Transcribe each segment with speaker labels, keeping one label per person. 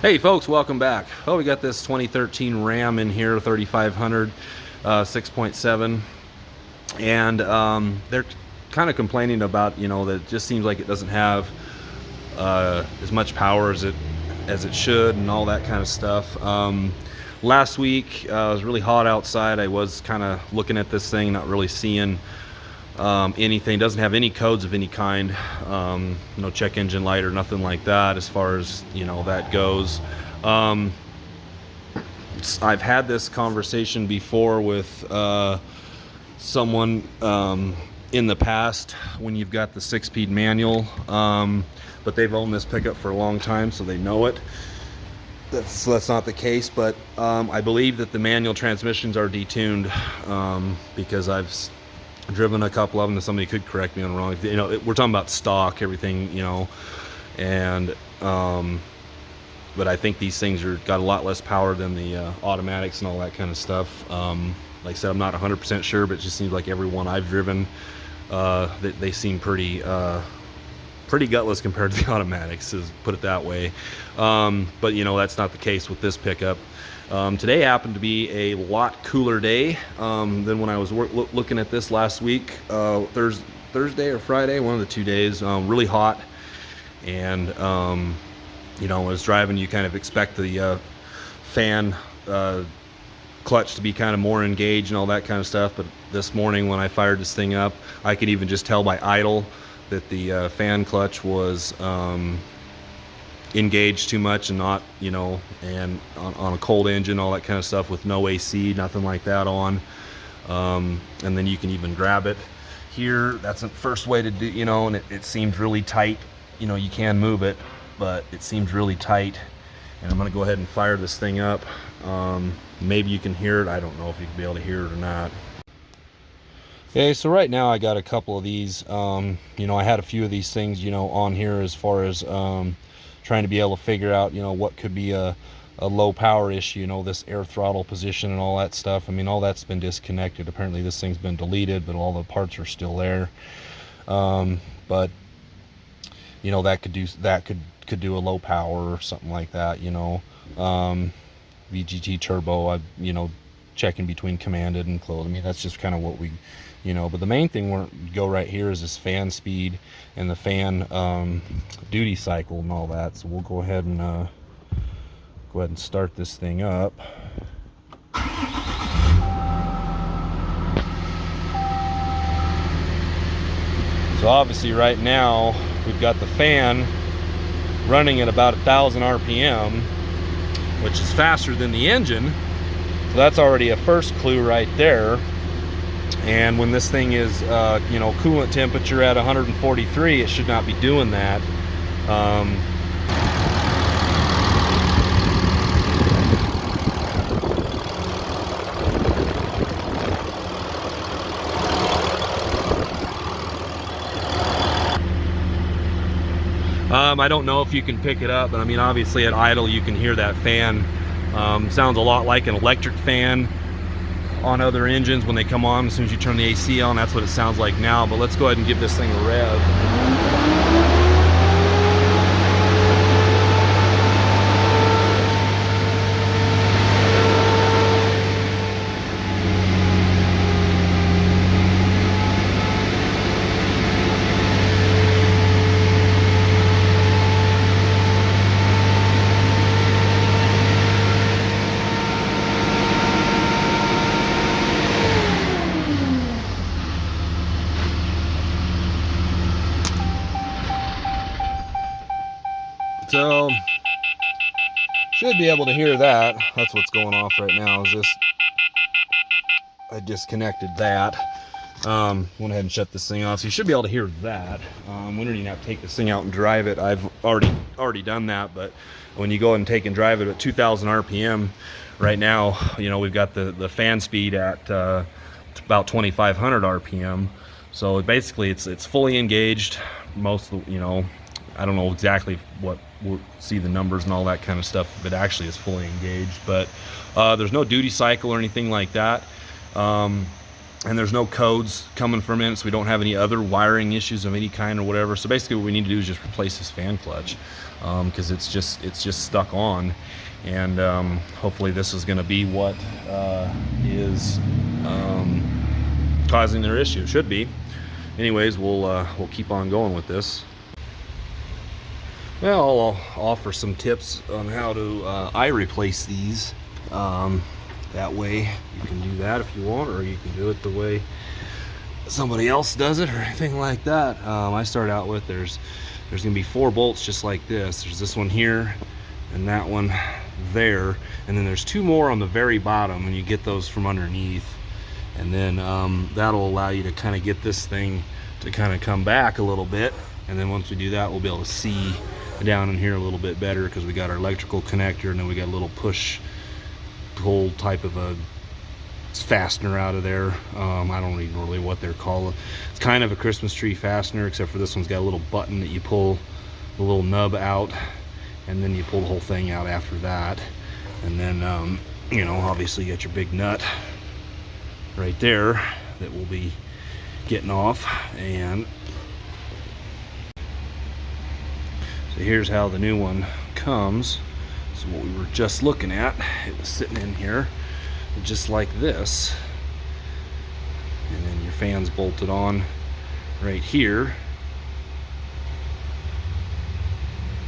Speaker 1: Hey folks, welcome back. Oh, we got this 2013 Ram in here, 3500, 6.7, and they're kind of complaining about, that it just seems like it doesn't have as much power as it should, and all that kind of stuff. Last week it was really hot outside. I was kind of looking at this thing, not really seeing anything. Doesn't have any codes of any kind, no check engine light or nothing like that as far as that goes. I've had this conversation before with someone in the past when you've got the 6-speed manual, but they've owned this pickup for a long time, so they know it. That's not the case, but I believe that the manual transmissions are detuned, because I've driven a couple of them, and somebody could correct me on wrong. We're talking about stock, everything, and but I think these things got a lot less power than the automatics and all that kind of stuff. Like I said, I'm not 100% sure, but it just seems like every one I've driven, they seem pretty gutless compared to the automatics, put it that way. But that's not the case with this pickup. Today happened to be a lot cooler day than when I was looking at this last week. Thursday or Friday, one of the 2 days. Really hot, and when I was driving, you kind of expect the fan clutch to be kind of more engaged and all that kind of stuff. But this morning when I fired this thing up, I could even just tell by idle that the fan clutch was engaged too much, and not, and on a cold engine, all that kind of stuff, with no AC, nothing like that on. And then you can even grab it here. That's the first way to do, and it seems really tight. You can move it, but it seems really tight. And I'm going to go ahead and fire this thing up. Maybe you can hear it. I don't know if you can be able to hear it or not. Okay, so right now I got a couple of these. I had a few of these things, on here, as far as trying to be able to figure out, what could be a low power issue, this air throttle position and all that stuff. I mean, all that's been disconnected. Apparently this thing's been deleted, but all the parts are still there. But that could do a low power or something like that. VGT turbo, checking between commanded and closed. I mean, that's just kind of what we, but the main thing we're go right here is this fan speed and the fan duty cycle and all that. So we'll go ahead and start this thing up. So obviously right now we've got the fan running at about 1,000 RPM, which is faster than the engine. So that's already a first clue right there. And when this thing is, coolant temperature at 143, it should not be doing that. I don't know if you can pick it up, but I mean, obviously at idle you can hear that fan. Sounds a lot like an electric fan on other engines when they come on. As soon as you turn the AC on, that's what it sounds like now. But let's go ahead and give this thing a rev. So should be able to hear that. That's what's going off right now, is this. I disconnected that. Went ahead and shut this thing off, so you should be able to hear that. We don't even have to take this thing out and drive it. I've already done that, but when you go and take and drive it at 2,000 RPM right now, we've got the fan speed at about 2,500 RPM. So basically it's fully engaged. Most of the, I don't know exactly what we'll see the numbers and all that kind of stuff, but actually is fully engaged. But there's no duty cycle or anything like that. and there's no codes coming from it, so we don't have any other wiring issues of any kind or whatever. So basically what we need to do is just replace this fan clutch, because it's just stuck on, and hopefully this is going to be what is causing their issue. Should be. Anyways, we'll keep on going with this. Well, I'll offer some tips on how to eye replace these. That way you can do that if you want, or you can do it the way somebody else does it, or anything like that. I start out with, there's gonna be 4 bolts just like this. There's this one here and that one there, and then there's 2 more on the very bottom, and you get those from underneath, and then that'll allow you to kind of get this thing to kind of come back a little bit. And then once we do that, we'll be able to see down in here a little bit better, because we got our electrical connector, and then we got a little push pull type of a fastener out of there. I don't even know really what they're called. It's kind of a Christmas tree fastener, except for this one's got a little button that you pull the little nub out, and then you pull the whole thing out after that. And then you know, obviously you got your big nut right there that will be getting off. And so here's how the new one comes. So what we were just looking at, it was sitting in here just like this, and then your fan's bolted on right here.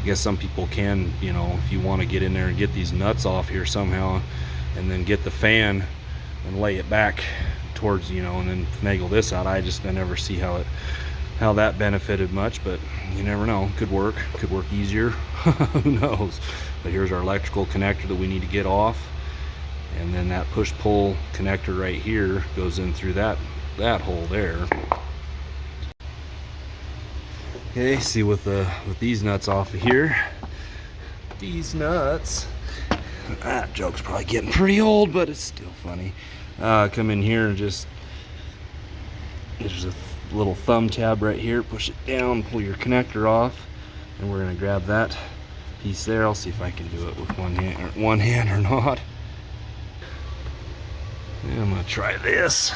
Speaker 1: I guess some people can, you know, if you want to get in there and get these nuts off here somehow, and then get the fan and lay it back towards, you know, and then finagle this out. I never see how that benefited much, but you never know. Could work easier. Who knows? But here's our electrical connector that we need to get off, and then that push-pull connector right here goes in through that hole there. Okay, see with these nuts off of here, these nuts, that joke's probably getting pretty old, but it's still funny. Come in here and just, there's a little thumb tab right here, push it down, pull your connector off, and we're gonna grab that piece there. I'll see if I can do it with one hand or not. Yeah, I'm gonna try this.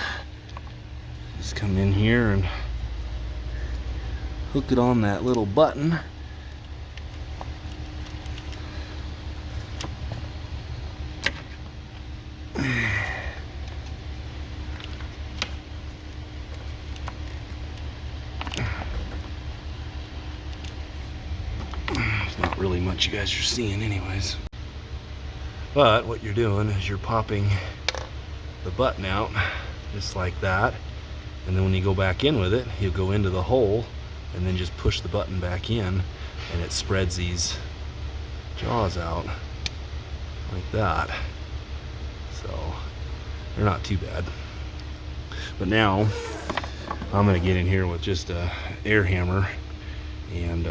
Speaker 1: Just come in here and hook it on that little button. Not really much you guys are seeing anyways, but what you're doing is you're popping the button out just like that, and then when you go back in with it, you go into the hole and then just push the button back in, and it spreads these jaws out like that. So they're not too bad. But now I'm gonna get in here with just a air hammer, and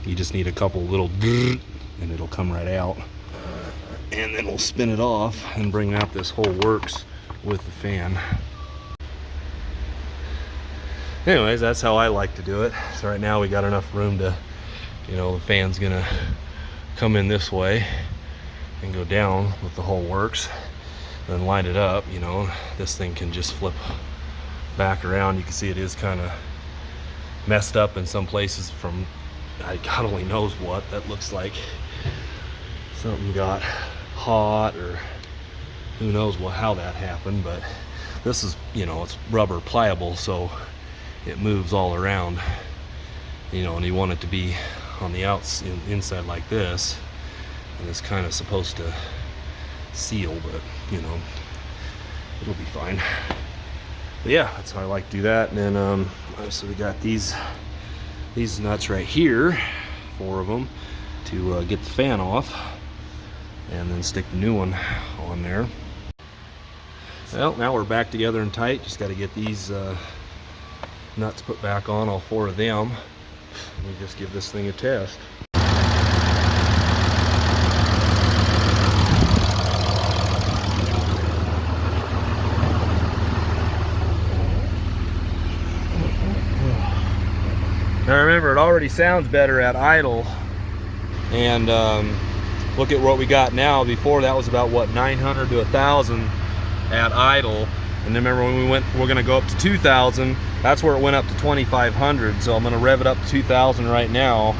Speaker 1: you just need a couple little and it'll come right out, and then we'll spin it off and bring out this whole works with the fan. Anyways, that's how I like to do it. So right now we got enough room to, you know, the fan's gonna come in this way and go down with the whole works, then line it up. You know, this thing can just flip back around. You can see it is kind of messed up in some places from, God only knows what. That looks like something got hot, or who knows how that happened. But this is, you know, it's rubber pliable, so it moves all around, you know, and you want it to be on the inside like this, and it's kind of supposed to seal, but you know, it'll be fine. But yeah, that's how I like to do that. And then obviously we got these nuts right here, 4 of them, to get the fan off, and then stick the new one on there. Well, now we're back together and tight. Just got to get these nuts put back on, all 4 of them. Let me just give this thing a test. Now remember, it already sounds better at idle, and look at what we got now. Before, that was about what, 900 to 1,000 at idle, And then remember when we're gonna go up to 2,000, that's where it went up to 2,500. So I'm gonna rev it up to 2,000 right now.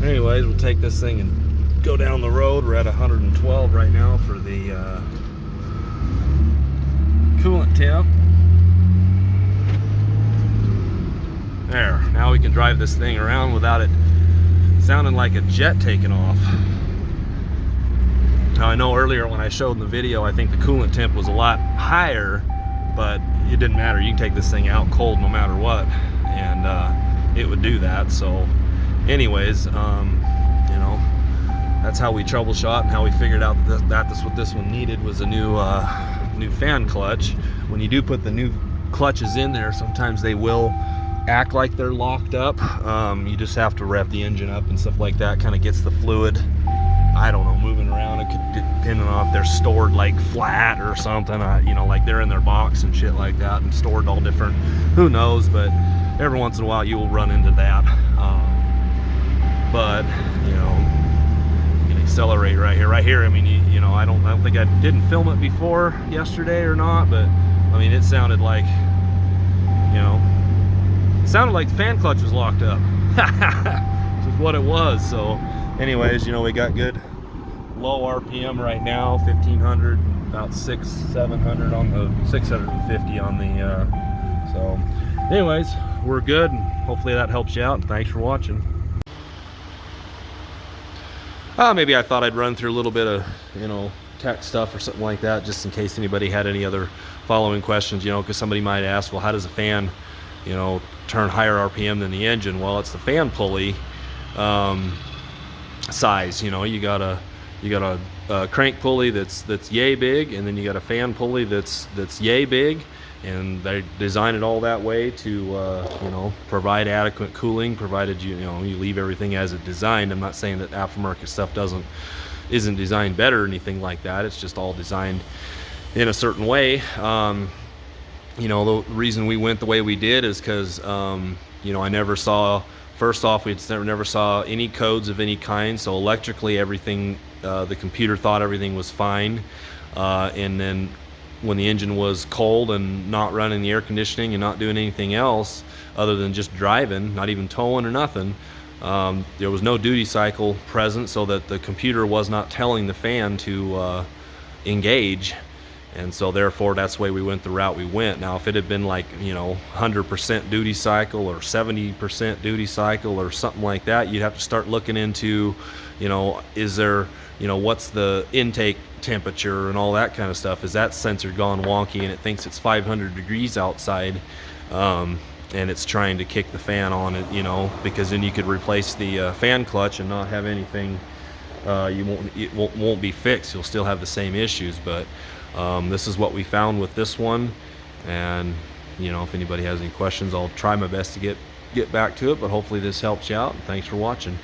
Speaker 1: Anyways, we'll take this thing and go down the road. We're at 112 right now for the coolant temp. There, now we can drive this thing around without it sounding like a jet taking off. Now I know earlier when I showed in the video, I think the coolant temp was a lot higher, but it didn't matter. You can take this thing out cold no matter what, and it would do that. So anyways, you know, that's how we troubleshot and how we figured out that that's what this one needed, was a new fan clutch. When you do put the new clutches in there, sometimes they will act like they're locked up. You just have to rev the engine up and stuff like that. Kind of gets the fluid, I don't know, moving around. It could depend on if they're stored like flat or something, you know, like they're in their box and shit like that and stored all different, who knows. But every once in a while you will run into that. But you know, you can accelerate right here. I mean, you know, I don't think I didn't film it before yesterday or not, but I mean, it sounded like, you know, it sounded like the fan clutch was locked up. Which is what it was. So anyways, you know, we got good low RPM right now, 1500, about 700 on the 650 on the so anyways, we're good, and hopefully that helps you out, and thanks for watching. Maybe I thought I'd run through a little bit of, you know, tech stuff or something like that, just in case anybody had any other following questions, you know, because somebody might ask, well, how does a fan, you know, turn higher RPM than the engine? Well, it's the fan pulley size. You know, you got a crank pulley that's yay big, and then you got a fan pulley that's yay big, and they design it all that way to you know, provide adequate cooling, provided you know, you leave everything as it designed. I'm not saying that aftermarket stuff isn't designed better or anything like that. It's just all designed in a certain way. You know, the reason we went the way we did is because you know, I never saw, first off, we never saw any codes of any kind. So electrically, everything, the computer thought everything was fine, and then when the engine was cold and not running the air conditioning and not doing anything else other than just driving, not even towing or nothing, there was no duty cycle present, so that the computer was not telling the fan to engage. And so therefore, that's the way we went the route we went. Now, if it had been like, you know, 100% duty cycle or 70% duty cycle or something like that, you'd have to start looking into, you know, is there, you know, what's the intake temperature and all that kind of stuff. Is that sensor gone wonky and it thinks it's 500 degrees outside, and it's trying to kick the fan on it, you know, because then you could replace the fan clutch and not have anything, it won't be fixed. You'll still have the same issues. But this is what we found with this one, and you know, if anybody has any questions, I'll try my best to get back to it, but hopefully this helps you out, and thanks for watching.